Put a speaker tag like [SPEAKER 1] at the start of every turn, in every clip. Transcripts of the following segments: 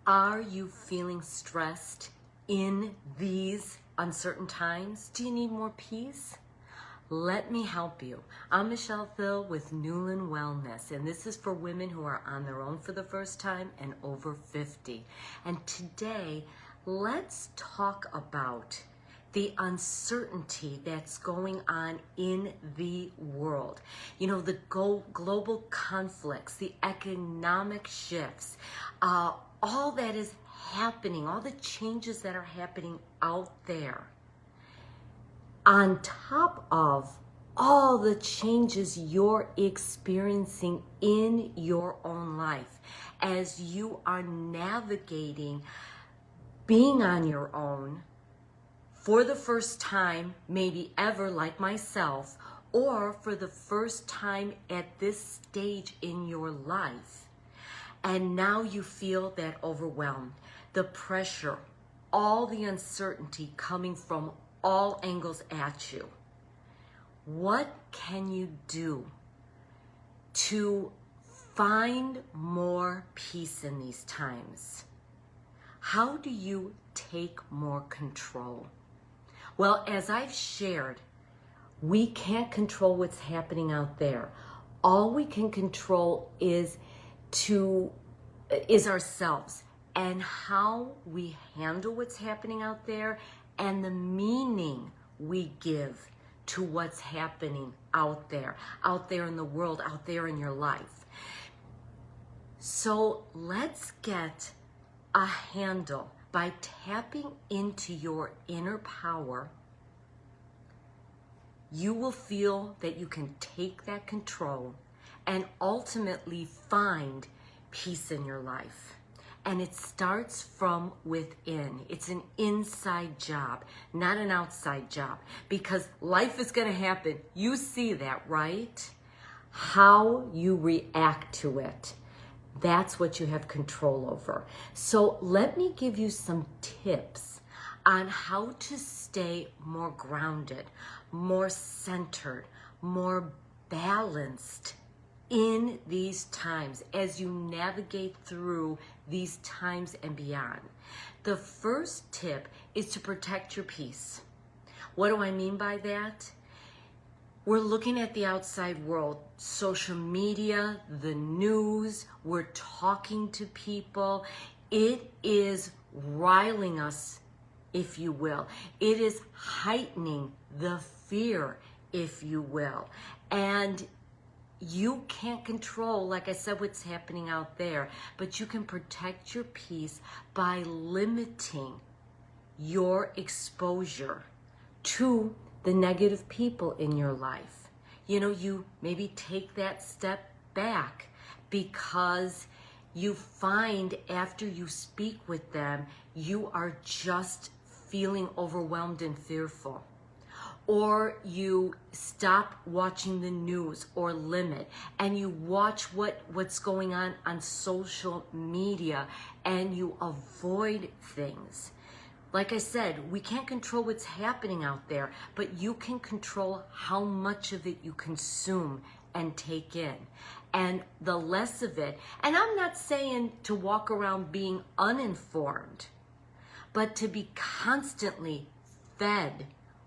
[SPEAKER 1] Are you feeling stressed in these uncertain times? Do you need more peace? Let me help you. I'm Michele Thill with Newland Wellness, and this is for women who are on their own for the first time and over 50. And today, let's talk about the uncertainty that's going on in the world. You know, the global conflicts, the economic shifts, all that is happening, all the changes that are happening out there. On top of all the changes you're experiencing in your own life as you are navigating being on your own for the first time, maybe ever, like myself, or for the first time at this stage in your life. And now you feel that overwhelm, the pressure, all the uncertainty coming from all angles at you. What can you do to find more peace in these times? How do you take more control? Well, as I've shared, we can't control what's happening out there. All we can control is ourselves and how we handle what's happening out there and the meaning we give to what's happening out there in the world, out there in your life. So let's get a handle by tapping into your inner power. You will feel that you can take that control and ultimately find peace in your life. And it starts from within. It's an inside job, not an outside job, because life is going to happen. You see that, right? How you react to it, that's what you have control over. So let me give you some tips on how to stay more grounded, more centered, more balanced in these times as you navigate through these times and beyond. The first tip is to protect your peace. What do I mean by that? We're looking at the outside world, social media, the news, we're talking to people. It is riling us, if you will. It is heightening the fear, if you will. And you can't control, like I said, what's happening out there, but you can protect your peace by limiting your exposure to the negative people in your life. You know, you maybe take that step back because you find after you speak with them, you are just feeling overwhelmed and fearful. Or you stop watching the news or limit and you watch what's going on social media and you avoid things. Like I said, we can't control what's happening out there, but you can control how much of it you consume and take in. And the less of it, and I'm not saying to walk around being uninformed, but to be constantly fed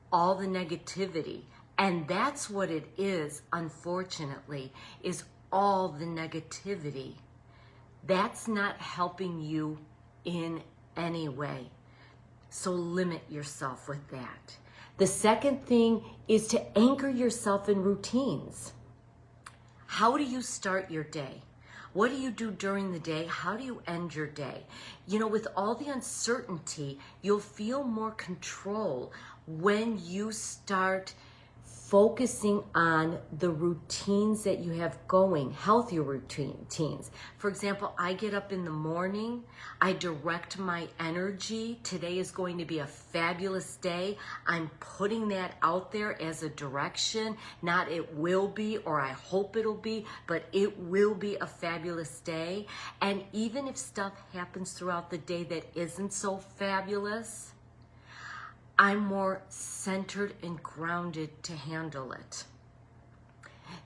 [SPEAKER 1] all the negativity. And that's what it is, unfortunately, is all the negativity. That's not helping you in any way. So limit yourself with that. The second thing is to anchor yourself in routines. How do you start your day? What do you do during the day? How do you end your day? You know, with all the uncertainty, you'll feel more control when you start focusing on the routines that you have going, healthier routines. For example, I get up in the morning, I direct my energy. Today is going to be a fabulous day. I'm putting that out there as a direction, not it will be or I hope it'll be, but it will be a fabulous day. And even if stuff happens throughout the day that isn't so fabulous, I'm more centered and grounded to handle it.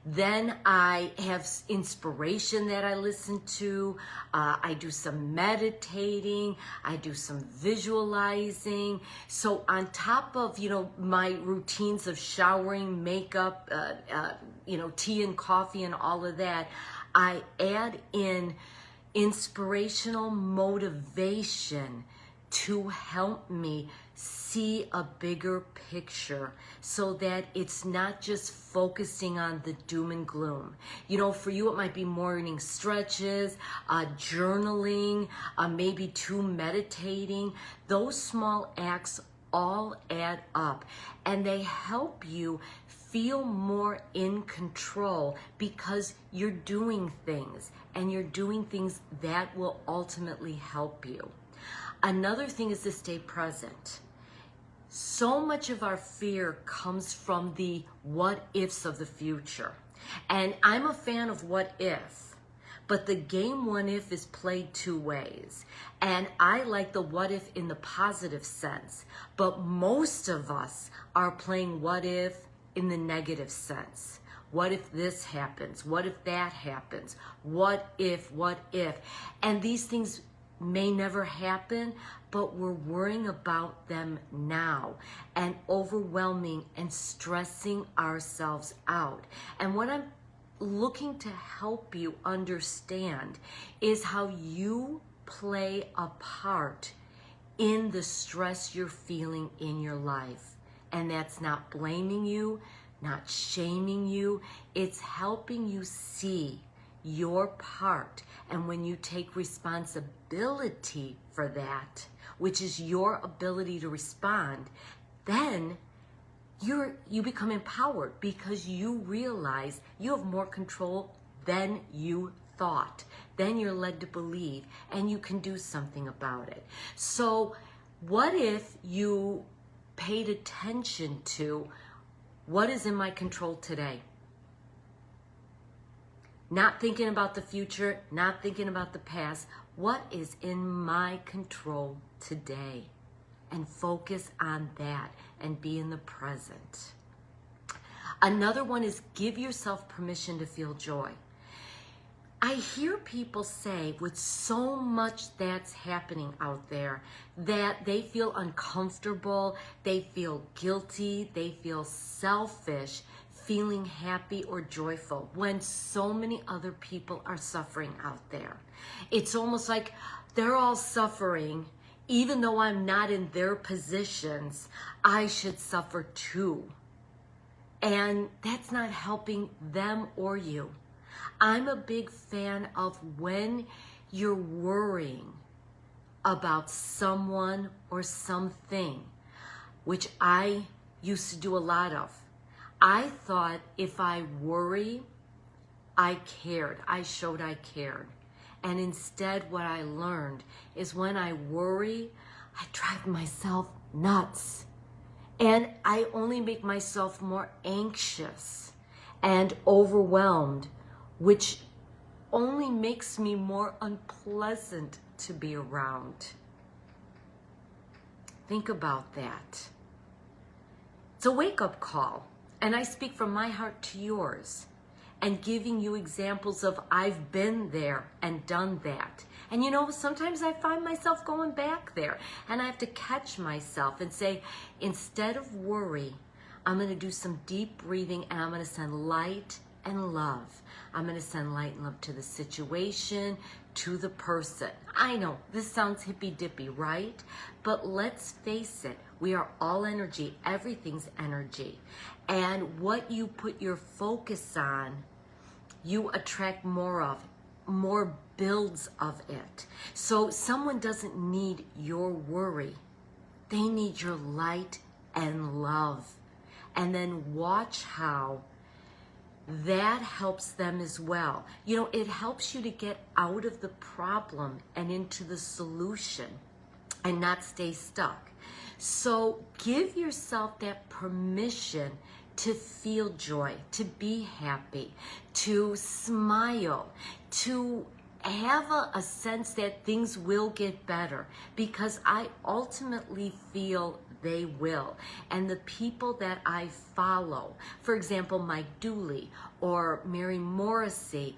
[SPEAKER 1] Then I have inspiration that I listen to. I do some meditating. I do some visualizing. So on top of, my routines of showering, makeup, tea and coffee and all of that, I add in inspirational motivation to help me see a bigger picture so that it's not just focusing on the doom and gloom. For you, it might be morning stretches, journaling, maybe too meditating. Those small acts all add up, and they help you feel more in control because you're doing things, and you're doing things that will ultimately help you. Another thing is to stay present. So much of our fear comes from the what ifs of the future. And I'm a fan of what if, but the game what if is played two ways. And I like the what if in the positive sense, but most of us are playing what if in the negative sense. What if this happens? What if that happens? What if? And these things may never happen, but we're worrying about them now and overwhelming and stressing ourselves out. And what I'm looking to help you understand is how you play a part in the stress you're feeling in your life. And that's not blaming you, not shaming you. It's helping you see your part. And when you take responsibility for that, which is your ability to respond, then you become empowered because you realize you have more control than you thought, than you're led to believe, and you can do something about it. So what if you paid attention to what is in my control today? Not thinking about the future, not thinking about the past. What is in my control today? And focus on that and be in the present. Another one is give yourself permission to feel joy. I hear people say with so much that's happening out there that they feel uncomfortable, they feel guilty, they feel selfish, feeling happy or joyful when so many other people are suffering out there. It's almost like they're all suffering. Even though I'm not in their positions, I should suffer too. And that's not helping them or you. I'm a big fan of when you're worrying about someone or something, which I used to do a lot of. I thought if I worry, I cared. I showed I cared. And instead, what I learned is when I worry, I drive myself nuts. And I only make myself more anxious and overwhelmed, which only makes me more unpleasant to be around. Think about that. It's a wake-up call. And I speak from my heart to yours and giving you examples of I've been there and done that. And sometimes I find myself going back there and I have to catch myself and say, instead of worry, I'm going to do some deep breathing and I'm going to send light and love. I'm going to send light and love to the situation, to the person. I know this sounds hippy-dippy, right? But let's face it, we are all energy. Everything's energy. And what you put your focus on, you attract more of, more builds of it. So someone doesn't need your worry. They need your light and love. And then watch how that helps them as well. It helps you to get out of the problem and into the solution and not stay stuck. So give yourself that permission to feel joy, to be happy, to smile, to have a sense that things will get better, because I ultimately feel they will. And the people that I follow, for example, Mike Dooley or Mary Morrissey,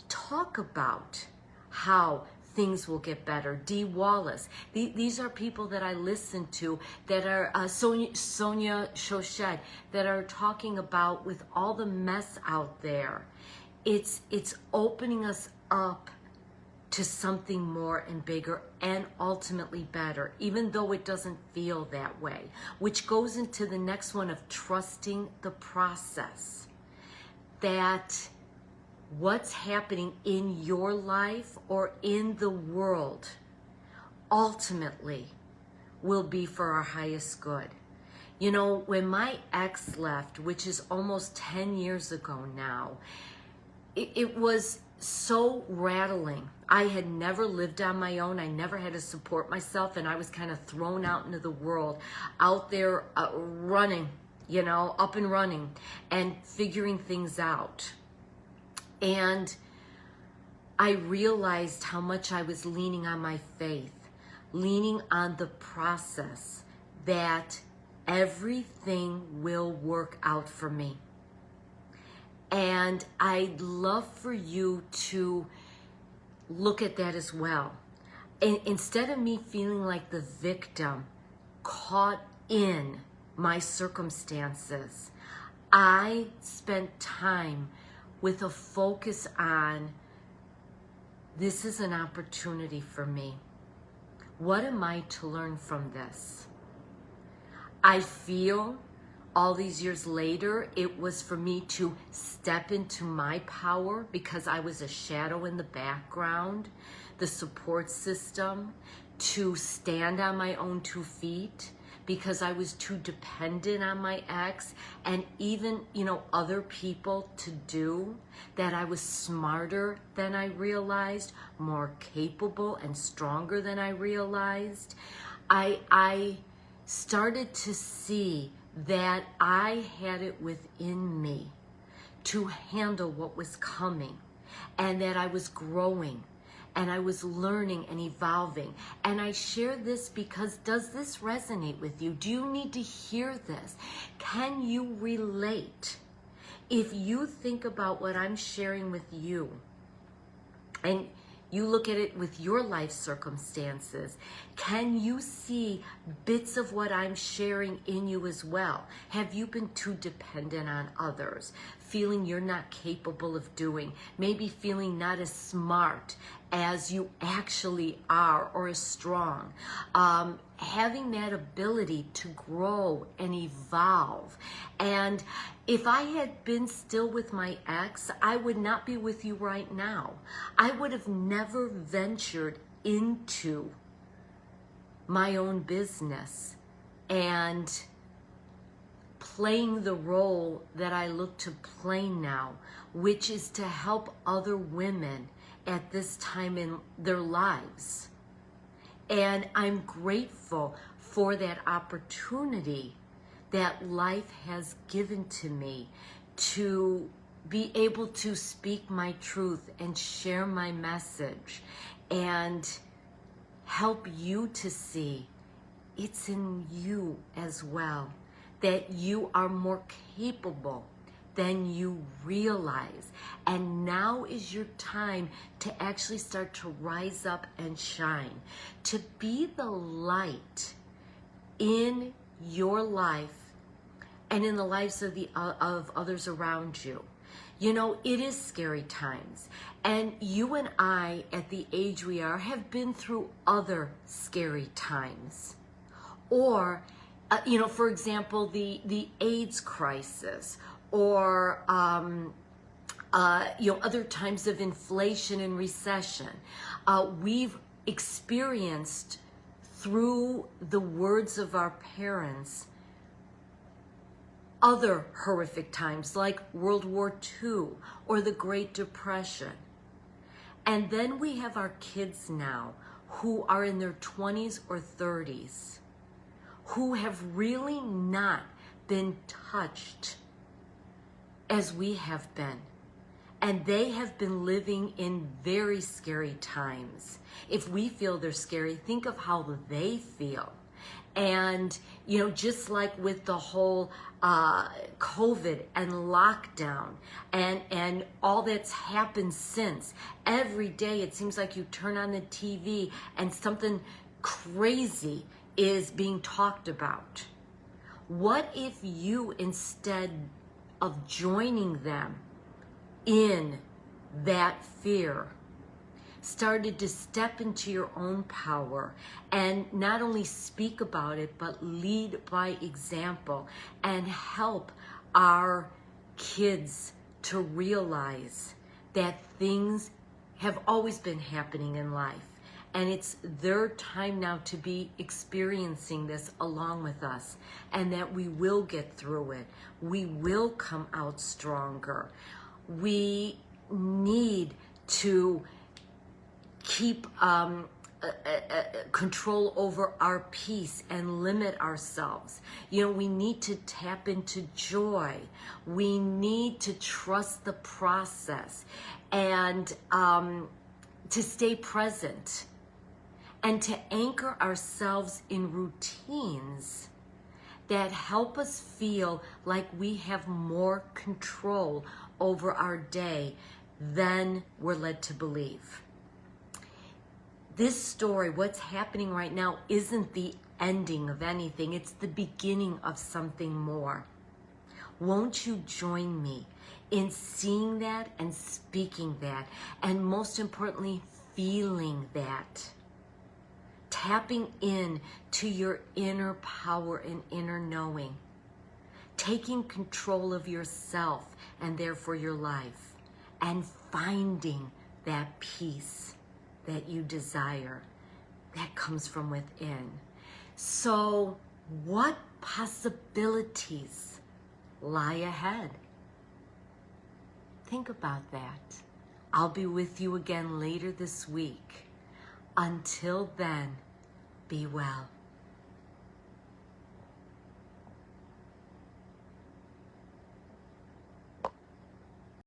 [SPEAKER 1] talk about how things will get better. Dee Wallace. These are people that I listen to that are Sonia Chauchet, that are talking about, with all the mess out there, it's opening us up to something more and bigger and ultimately better, even though it doesn't feel that way, which goes into the next one of trusting the process. That what's happening in your life or in the world ultimately will be for our highest good. You know, when my ex left, which is almost 10 years ago now, it was so rattling. I had never lived on my own. I never had to support myself, and I was kind of thrown out into the world, out there running, you know, up and running and figuring things out. And I realized how much I was leaning on my faith, leaning on the process, that everything will work out for me. And I'd love for you to look at that as well. And instead of me feeling like the victim caught in my circumstances, I spent time with a focus on, this is an opportunity for me. What am I to learn from this? I feel all these years later, it was for me to step into my power, because I was a shadow in the background, the support system, to stand on my own 2 feet, because I was too dependent on my ex and even, you know, other people to do, that I was smarter than I realized, more capable and stronger than I realized. I started to see that I had it within me to handle what was coming, and that I was growing and I was learning and evolving. And I share this because, does this resonate with you? Do you need to hear this? Can you relate? If you think about what I'm sharing with you, and you look at it with your life circumstances, can you see bits of what I'm sharing in you as well? Have you been too dependent on others, feeling you're not capable of doing, maybe feeling not as smart as you actually are, or as strong? Having that ability to grow and evolve. And if I had been still with my ex, I would not be with you right now. I would have never ventured into my own business and playing the role that I look to play now, which is to help other women at this time in their lives. And I'm grateful for that opportunity that life has given to me to be able to speak my truth and share my message and help you to see it's in you as well, that you are more capable than you realize. And now is your time to actually start to rise up and shine, to be the light in your life and in the lives of others around you. You know, it is scary times, and you and I, at the age we are, have been through other scary times. Or, you know, for example, the AIDS crisis, or you know, other times of inflation and recession. We've experienced, through the words of our parents, other horrific times like World War II or the Great Depression. And then we have our kids now who are in their 20s or 30s, who have really not been touched as we have been. And they have been living in very scary times. If we feel they're scary, think of how they feel. And, you know, just like with the whole COVID and lockdown and all that's happened since, every day it seems like you turn on the TV and something crazy is being talked about. What if you, instead of joining them in that fear, started to step into your own power and not only speak about it, but lead by example and help our kids to realize that things have always been happening in life. And it's their time now to be experiencing this along with us, and that we will get through it. We will come out stronger. We need to keep control over our peace and limit ourselves. You know, we need to tap into joy. We need to trust the process and to stay present and to anchor ourselves in routines that help us feel like we have more control over our day than we're led to believe. This story, what's happening right now, isn't the ending of anything. It's the beginning of something more. Won't you join me in seeing that and speaking that, and most importantly, feeling that? Tapping in to your inner power and inner knowing. Taking control of yourself and therefore your life, and finding that peace that you desire that comes from within. So what possibilities lie ahead? Think about that. I'll be with you again later this week. Until then, be well.